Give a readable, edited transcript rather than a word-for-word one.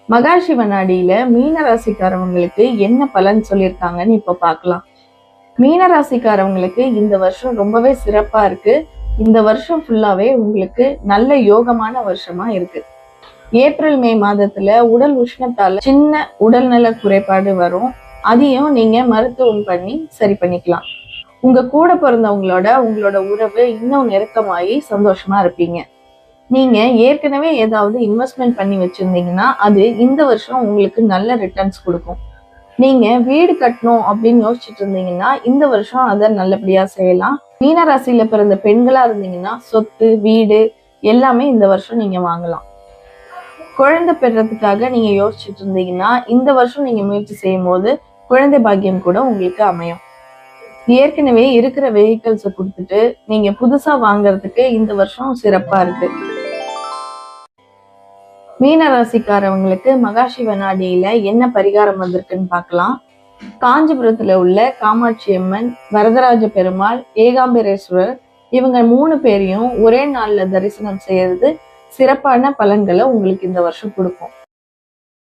மகாசிவனாடியில மீன ராசிக்காரவங்களுக்கு என்ன பலன் சொல்லியிருக்காங்கன்னு இப்ப பார்க்கலாம். மீன ராசிக்காரவங்களுக்கு இந்த வருஷம் ரொம்பவே சிறப்பா இருக்கு. இந்த வருஷம் ஃபுல்லாவே உங்களுக்கு நல்ல யோகமான வருஷமா இருக்கு. ஏப்ரல் மே மாதத்துல உடல் உஷ்ணத்தால சின்ன உடல்நல குறைபாடு வரும். அதையும் நீங்க மருத்துவம் பண்ணி சரி பண்ணிக்கலாம். உங்க கூட உங்களோட உறவு இன்னும் நெருக்கமாயி சந்தோஷமா இருப்பீங்க. நீங்க ஏற்கனவே ஏதாவது இன்வெஸ்ட்மெண்ட் பண்ணி வச்சிருந்தீங்கன்னா அது இந்த வருஷம் உங்களுக்கு நல்ல ரிட்டர்ன்ஸ் கொடுக்கும். நீங்க வீடு கட்டணும் அப்படின்னு யோசிச்சுட்டு இருந்தீங்கன்னா இந்த வருஷம் அதை நல்லபடியா செய்யலாம். மீனராசியில பிறந்த பெண்களா இருந்தீங்கன்னா சொத்து, வீடு எல்லாமே இந்த வருஷம் நீங்க வாங்கலாம். குழந்தை பெறதுக்காக நீங்க யோசிச்சுட்டு இருந்தீங்கன்னா இந்த வருஷம் நீங்க முயற்சி செய்யும் போது குழந்தை பாக்கியம் கூட உங்களுக்கு அமையும். ஏற்கனவே இருக்கிற வெஹிக்கிள்ஸை கொடுத்துட்டு நீங்க புதுசா வாங்குறதுக்கு இந்த வருஷம் சிறப்பா இருக்கு. மீனராசிக்காரவங்களுக்கு மகாசிவனாடியில என்ன பரிகாரம் வந்திருக்குன்னு பார்க்கலாம். காஞ்சிபுரத்துல உள்ள காமாட்சி அம்மன், வரதராஜ பெருமாள், ஏகாம்பரேஸ்வரர் இவங்க 3 பேரையும் ஒரே நாள்ல தரிசனம் செய்யறது சிறப்பான பலன்களை உங்களுக்கு இந்த வருஷம் கொடுக்கும்.